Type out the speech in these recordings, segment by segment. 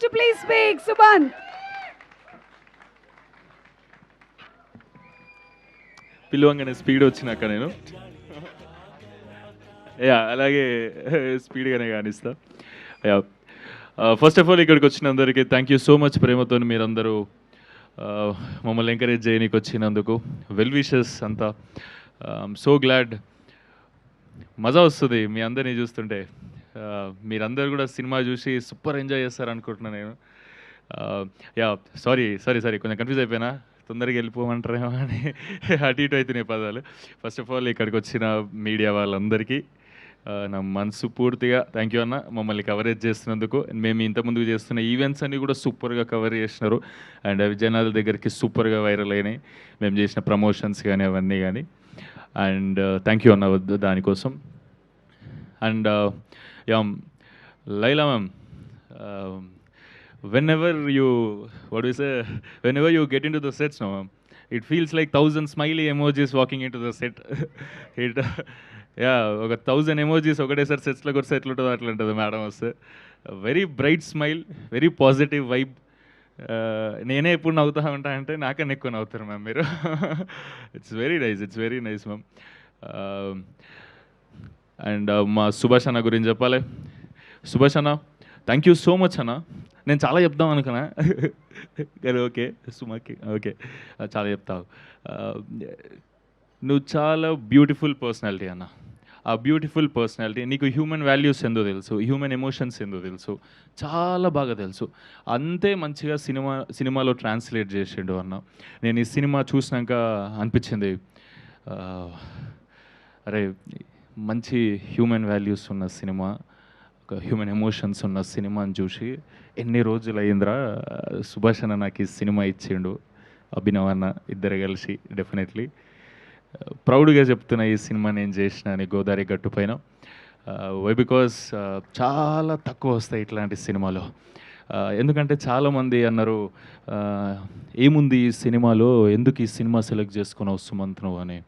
to please speak, Subant. పిలువంగానే speed వచ్చినాక నేను యా అలాగే స్పీడ్గానే కానిస్తా. యా ఫస్ట్ ఆఫ్ ఆల్ ఇక్కడికి వచ్చిన అందరికీ థ్యాంక్ యూ సో మచ్. ప్రేమతో మీరందరూ మమ్మల్ని ఎంకరేజ్ చేయడానికి వచ్చినందుకు వెల్ విషెస్ అంతా. So glad. మజా వస్తుంది మీ అందరినీ చూస్తుంటే. మీరందరూ కూడా సినిమా చూసి సూపర్ ఎంజాయ్ చేస్తారు అనుకుంటున్నాను నేను. యా సారీ కొంచెం కన్ఫ్యూజ్ అయిపోయినా, తొందరగా వెళ్ళిపోమంటారేమో అని అటు ఇటు అవుతున్నాయి పదాలు. ఫస్ట్ ఆఫ్ ఆల్ ఇక్కడికి వచ్చిన మీడియా వాళ్ళందరికీ నా మనసు పూర్తిగా థ్యాంక్ యూ అన్న, మమ్మల్ని కవరేజ్ చేస్తున్నందుకు. మేము ఇంతకుముందు చేస్తున్న ఈవెంట్స్ అన్నీ కూడా సూపర్గా కవర్ చేసినారు అండ్ అవి జనాల దగ్గరికి సూపర్గా వైరల్ అయినాయి, మేము చేసిన ప్రమోషన్స్ కానీ అవన్నీ కానీ. అండ్ థ్యాంక్ యూ అన్న దానికోసం. And yeah Laila ma'am, whenever you get into the sets now, it feels like 1,000 smiley emojis walking into the set. it ఒక 1,000 emojis ఒకటేసారి సెట్స్లోకి వస్తే ఎట్లుంటుందో అట్లా ఉంటుంది మేడం వస్తే. Very bright smile, very positive vibe. నేనే ఎప్పుడు నవ్వుతా ఉంటా అంటే నాకన్నా ఎక్కువ నవ్వుతారు మ్యామ్ మీరు. It's very nice ma'am. And మా సుభాష్ అన్న గురించి చెప్పాలి. సుభాష్ అన్న థ్యాంక్ యూ సో మచ్ అన్న. నేను చాలా చెప్దాం అనుకున్నా కానీ ఓకే సుమాకి ఓకే చాలా చెప్తావు. నువ్వు చాలా బ్యూటిఫుల్ పర్సనాలిటీ అన్న. ఆ బ్యూటిఫుల్ పర్సనాలిటీ నీకు హ్యూమన్ వాల్యూస్ ఎందో తెలుసు, హ్యూమన్ ఎమోషన్స్ ఎందో తెలుసు, చాలా బాగా తెలుసు. అంతే మంచిగా సినిమాలో ట్రాన్స్లేట్ చేసిండు అన్న. నేను ఈ సినిమా చూసినాక అనిపించింది, అరే మంచి హ్యూమన్ వాల్యూస్ ఉన్న సినిమా, ఒక హ్యూమన్ ఎమోషన్స్ ఉన్న సినిమాని చూసి ఎన్ని రోజులు అయిందిరా, సుభాష్ అన్న నాకు ఈ సినిమా ఇచ్చిండు, అభినవ్ అన్న ఇద్దరు కలిసి. డెఫినెట్లీ ప్రౌడ్గా చెప్తున్నా ఈ సినిమా నేను చేసిన అని గోదావరి గట్టు పైన. వై బికాస్ చాలా తక్కువ వస్తాయి ఇట్లాంటి సినిమాలో. ఎందుకంటే చాలామంది అన్నారు ఏముంది ఈ సినిమాలో, ఎందుకు ఈ సినిమా సెలెక్ట్ చేసుకున్నావు సుమంత్ నువ్వు అని.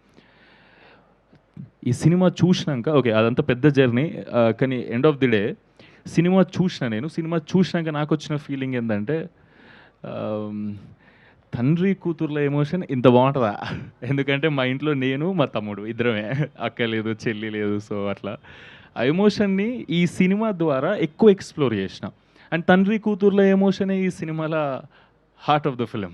ఈ సినిమా చూసినాక ఓకే అదంతా పెద్ద జర్నీ, కానీ end of the day cinema చూసినాక నాకు వచ్చిన ఫీలింగ్ ఏంటంటే తండ్రి కూతుర్ల ఎమోషన్ ఇంత బాగుంటుందా. ఎందుకంటే మా ఇంట్లో నేను మా తమ్ముడు ఇద్దరమే, అక్క లేదు చెల్లి లేదు. సో అట్లా ఆ ఎమోషన్ని ఈ సినిమా ద్వారా ఎక్కువ ఎక్స్ప్లోర్ చేసిన. అండ్ తండ్రి కూతుర్ల ఎమోషనే ఈ సినిమాల హార్ట్ ఆఫ్ ద ఫిలిం.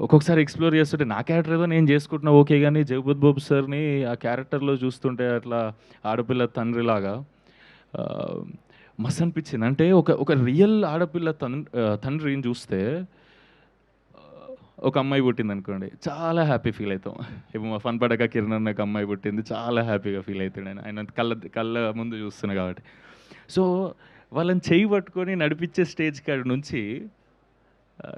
ఒక్కొక్కసారి ఎక్స్ప్లోర్ చేస్తుంటే నా క్యారెక్టర్ ఏదో నేను చేసుకుంటున్నా ఓకే, కానీ జగపత్ బాబు సార్ని ఆ క్యారెక్టర్లో చూస్తుంటే అట్లా ఆడపిల్ల తండ్రిలాగా మస్త్ అనిపించింది. అంటే ఒక రియల్ ఆడపిల్ల తండ్రిని చూస్తే, ఒక అమ్మాయి పుట్టింది అనుకోండి చాలా హ్యాపీ ఫీల్ అవుతాం. ఇప్పుడు మా ఫన్ పడక కిరణ్ అన్నకు అమ్మాయి పుట్టింది, చాలా హ్యాపీగా ఫీల్ అవుతాడు ఆయన కళ్ళ ముందు చూస్తున్నా కాబట్టి. సో వాళ్ళని చేయి పట్టుకొని నడిపించే స్టేజ్ కాడి నుంచి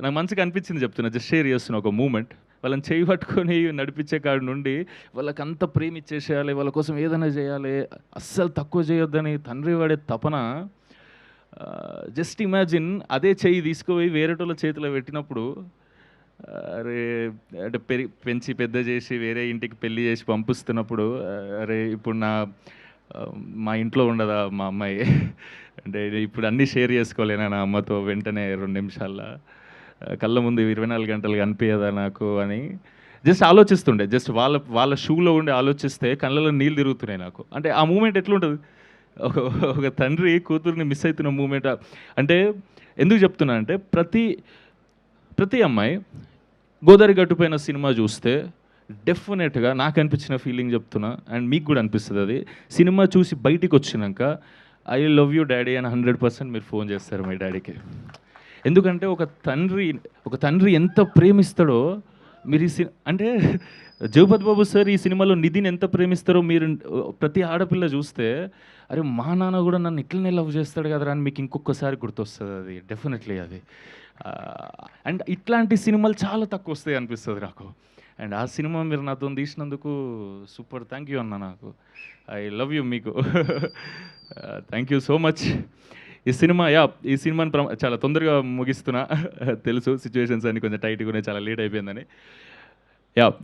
నాకు మంచిగా అనిపించింది, చెప్తున్నా జస్ట్ షేర్ చేస్తున్నా ఒక మూమెంట్. వాళ్ళని చేయి పట్టుకొని నడిపించే కాడి నుండి వాళ్ళకి అంత ప్రేమ ఇచ్చేసేయాలి, వాళ్ళ కోసం ఏదైనా చేయాలి, అస్సలు తక్కువ చేయొద్దని తండ్రి వాడే తపన. జస్ట్ ఇమాజిన్ అదే చెయ్యి తీసుకుపోయి వేరేటోళ్ళ చేతిలో పెట్టినప్పుడు, అరే అంటే పెంచి పెద్ద చేసి వేరే ఇంటికి పెళ్లి చేసి పంపిస్తున్నప్పుడు, అరే ఇప్పుడు మా ఇంట్లో ఉండదా మా అమ్మాయి, అంటే ఇప్పుడు అన్నీ షేర్ చేసుకోలేనా నా అమ్మతో వెంటనే 2 నిమిషాల్లో, కళ్ళ ముందు 24 గంటలు కనిపించదా నాకు అని జస్ట్ ఆలోచిస్తుండే. జస్ట్ వాళ్ళ షూలో ఉండి ఆలోచిస్తే కళ్ళలో నీళ్ళు తిరుగుతున్నాయి నాకు. అంటే ఆ మూమెంట్ ఎట్లుంటుంది, ఒక తండ్రి కూతుర్ని మిస్ అవుతున్న మూమెంట్. అంటే ఎందుకు చెప్తున్నా అంటే ప్రతి అమ్మాయి గోదావరి గట్టుపైన సినిమా చూస్తే డెఫినెట్గా నాకు అనిపించిన ఫీలింగ్ చెప్తున్నా, అండ్ మీకు కూడా అనిపిస్తుంది. అది సినిమా చూసి బయటికి వచ్చినాక ఐ లవ్ యూ డాడీ అని 100% మీరు ఫోన్ చేస్తారు మీ డాడీకి. ఎందుకంటే ఒక తండ్రి ఎంత ప్రేమిస్తాడో మీరు అంటే జగపత్ బాబు సార్ ఈ సినిమాలో నిధిని ఎంత ప్రేమిస్తారో మీరు ప్రతి ఆడపిల్ల చూస్తే, అరే మా నాన్న కూడా నన్ను ఇట్లనే లవ్ చేస్తాడు కదరా అని మీకు ఇంకొకసారి గుర్తొస్తుంది. అది డెఫినెట్లీ అది. అండ్ ఇట్లాంటి సినిమాలు చాలా తక్కువ వస్తాయి అనిపిస్తుంది నాకు. అండ్ ఆ సినిమా మీరు నాతో తీసినందుకు సూపర్ థ్యాంక్ యూ అన్న. నాకు ఐ లవ్ యూ మీకు. Thank you so much. ఈ సినిమాని చాలా తొందరగా ముగిస్తున్నా, తెలుసు సిచ్యువేషన్స్ అన్ని కొంచెం టైట్గా ఉన్నాయి, చాలా లేట్ అయిపోయిందని.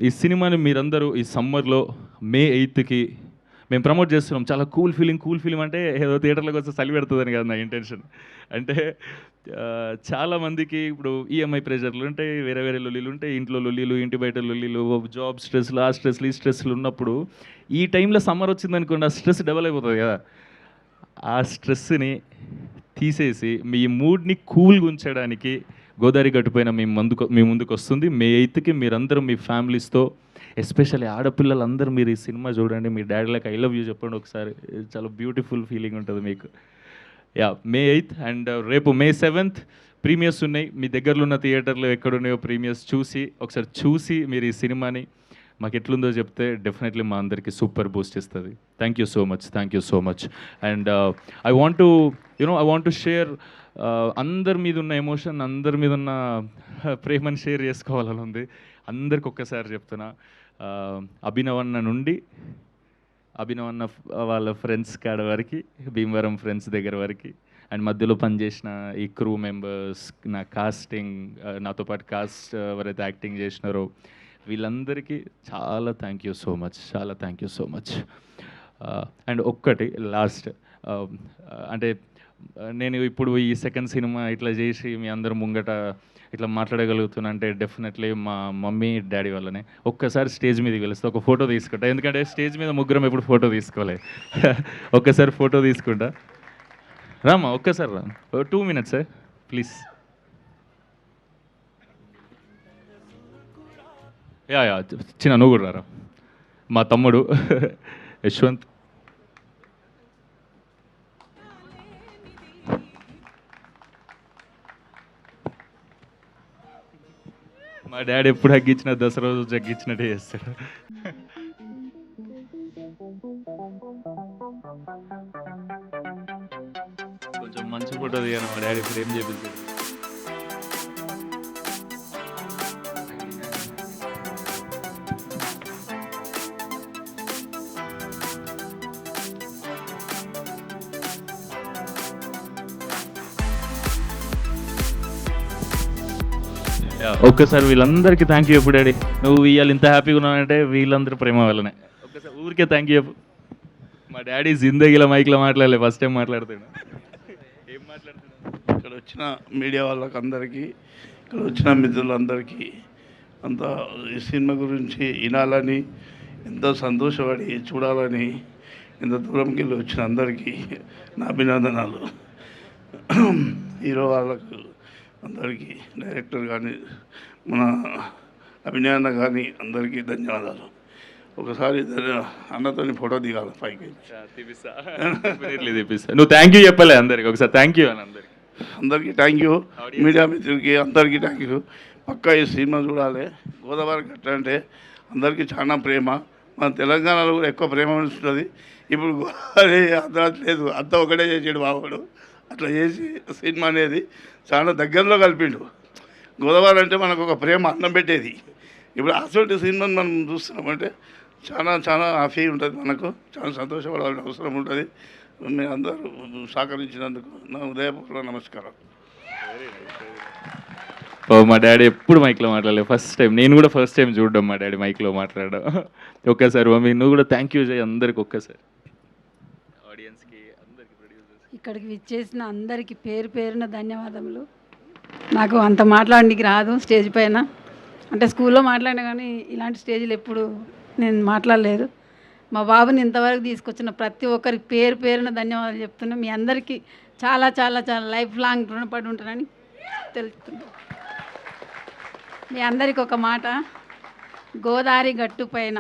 ఈ సినిమాని మీరందరూ ఈ సమ్మర్లో May 8కి మేము ప్రమోట్ చేస్తున్నాం, చాలా కూల్ ఫీలింగ్ అంటే ఏదో థియేటర్లోకి వస్తే చలి పెడుతుందని కాదు నా ఇంటెన్షన్. అంటే చాలామందికి ఇప్పుడు ఈఎంఐ ప్రెషర్లు ఉంటాయి, వేరే వేరే లొల్లీలు ఉంటాయి, ఇంట్లో లొల్లీలు, ఇంటి బయట లొల్లీలు, జాబ్ స్ట్రెస్లు, ఆ స్ట్రెస్లు, ఈ స్ట్రెస్లు ఉన్నప్పుడు ఈ టైంలో సమ్మర్ వచ్చిందనుకోండి, ఆ స్ట్రెస్ డబల్ అయిపోతుంది కదా. ఆ స్ట్రెస్ని తీసేసి మీ మూడ్ని కూల్గా ఉంచడానికి గోదావరి గట్టుపైన మీ ముందుకు వస్తుంది. మే 8కి మీరందరూ మీ ఫ్యామిలీస్తో, ఎస్పెషల్లీ ఆడపిల్లలందరూ మీరు ఈ సినిమా చూడండి, మీ డాడీలకు ఐ లవ్ యూ చెప్పండి ఒకసారి. చాలా బ్యూటిఫుల్ ఫీలింగ్ ఉంటుంది మీకు. యా, May 8th అండ్ రేపు May 7th ప్రీమియర్స్ ఉన్నాయి. మీ దగ్గరలో ఉన్న థియేటర్లో ఎక్కడున్నాయో ప్రీమియర్స్ ఒకసారి చూసి మీరు ఈ సినిమాని మాకు ఎట్లుందో చెప్తే డెఫినెట్లీ మా అందరికీ సూపర్ బూస్ట్ ఇస్తుంది. Thank you so much. And I want to share అందరి మీద ఉన్న ఎమోషన్, అందరి మీద ఉన్న ప్రేమను షేర్ చేసుకోవాలని ఉంది. అందరికి ఒక్కసారి చెప్తున్నా, అభినవన్న నుండి అభినవన్న వాళ్ళ ఫ్రెండ్స్ కాడ వరకు, భీమవరం ఫ్రెండ్స్ దగ్గర వరకు, అండ్ మధ్యలో పనిచేసిన ఈ క్రూ మెంబర్స్, నా కాస్టింగ్, నాతో పాటు కాస్ట్ ఎవరైతే యాక్టింగ్ చేసినారో వీళ్ళందరికీ చాలా thank you so much. And ఒక్కటి లాస్ట్, అంటే నేను ఇప్పుడు ఈ సెకండ్ సినిమా ఇట్లా చేసి మీ అందరు ముంగట ఇట్లా మాట్లాడగలుగుతున్నా అంటే డెఫినెట్లీ మా మమ్మీ డాడీ వల్లనే. ఒక్కసారి స్టేజ్ మీదకి వెళ్తే ఒక ఫోటో తీసుకుంటా, ఎందుకంటే స్టేజ్ మీద ముగ్గురం ఎప్పుడు ఫోటో తీసుకోలే. ఒక్కసారి ఫోటో తీసుకుంటా, రామ్మా ఒక్కసారి రా, 2 minutes ప్లీజ్. యా చిన్న నువ్వు కూడా రారా, మా తమ్ముడు యశ్వంత్. మా డాడీ ఎప్పుడు హగ్గించిన దసరా రోజు జగ్గించినట్టే చేస్తాడు. కొంచెం మంచి ఫోటో దిగాను, మా డాడీ ఫ్రేమ్ చేపించాడు. ఒక్కసారి వీళ్ళందరికీ థ్యాంక్ యూ చెప్పు డాడీ, నువ్వు ఇవాళ ఇంత హ్యాపీగా ఉన్నావంటే వీళ్ళందరూ ప్రేమ వల్లనే. ఒక్కసారి ఊరికే థ్యాంక్ యూ చెప్పు. మా డాడీ జిందగీలో మైక్లో మాట్లాడలే, ఫస్ట్ టైం మాట్లాడుతాడు. ఏం మాట్లాడుతున్నాడు? ఇక్కడ వచ్చిన మీడియా వాళ్ళకి అందరికీ, ఇక్కడ వచ్చిన మిత్రులందరికీ అంతా ఈ సినిమా గురించి వినాలని, ఎంతో సంతోషపడి చూడాలని ఇంత దూరంకి వెళ్ళి వచ్చిన అందరికీ నా అభినందనాలు. హీరో వాళ్ళకు అందరికీ, డైరెక్టర్ కానీ, మన అభినయన్న కానీ అందరికీ ధన్యవాదాలు. ఒకసారి అన్నతోని ఫోటో దిగాలి పైకి. నువ్వు థ్యాంక్ యూ చెప్పలే అందరికి, ఒకసారి థ్యాంక్ యూ అని అందరికీ థ్యాంక్ యూ. మీడియా మిత్రులకి అందరికీ థ్యాంక్ యూ. పక్కా ఈ సినిమా చూడాలి. గోదావరి గట్ట అంటే అందరికీ చాలా ప్రేమ. మన తెలంగాణలో కూడా ఎక్కువ ప్రేమ ఉంటుంది. ఇప్పుడు గోదావరి అర్ధరాత్రి లేదు, అంతా ఒకటే చేసాడు బాబుడు. అట్లా చేసి సినిమా అనేది చాలా దగ్గరలో కలిపిండు. గోదావరి అంటే మనకు ఒక ప్రేమ అన్నం పెట్టేది. ఇప్పుడు అసలు సినిమాని మనం చూస్తున్నామంటే చాలా చాలా హ్యాపీ ఉంటుంది, మనకు చాలా సంతోషపడాల్సిన అవసరం ఉంటుంది. మీరు అందరూ సహకరించినందుకు నా ఉదయపూర్వక నమస్కారం. మా డాడీ ఎప్పుడు మైక్లో మాట్లాడలేదు, ఫస్ట్ టైం. నేను కూడా ఫస్ట్ టైం చూడడం మా డాడీ మైక్లో మాట్లాడడం. ఒక్కసారి మమ్మీ నువ్వు కూడా థ్యాంక్ యూ చేయి అందరికి ఒక్కసారి. ఆడియన్స్కి, అందరికి, ప్రొడ్యూసర్స్, ఇక్కడికి విచ్చేసిన అందరికీ పేరు పేరున ధన్యవాదములు. నాకు అంత మాట్లాడడానికి రాదు స్టేజ్ పైన, అంటే స్కూల్లో మాట్లాడినా కానీ ఇలాంటి స్టేజ్లు ఎప్పుడు నేను మాట్లాడలేదు. మా బాబుని ఇంతవరకు తీసుకొచ్చిన ప్రతి ఒక్కరికి పేరు పేరున ధన్యవాదాలు చెప్తున్నా. మీ అందరికీ చాలా చాలా చాలా లైఫ్ లాంగ్ రుణపడి ఉంటానని తెలుస్తున్నా. మీ అందరికీ ఒక మాట, గోదావరి గట్టు పైన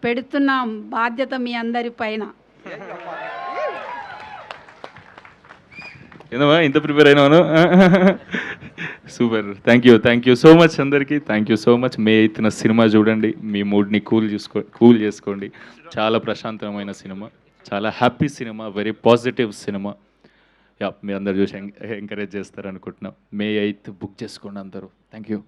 పెడుతున్న బాధ్యత మీ అందరి పైన. ఏదమ్మా ఇంత ప్రిపేర్ అయినాను. Super, thank you so much అందరికీ, thank you so much. May 8th సినిమా చూడండి, మీ మూడ్ని కూల్ చేసుకోండి. చాలా ప్రశాంతమైన సినిమా, చాలా హ్యాపీ సినిమా, వెరీ పాజిటివ్ సినిమా. యా, మీ అందరు చూసి ఎంకరేజ్ చేస్తారనుకుంటున్నాం. May 8th బుక్ చేసుకోండి అందరూ. Thank you.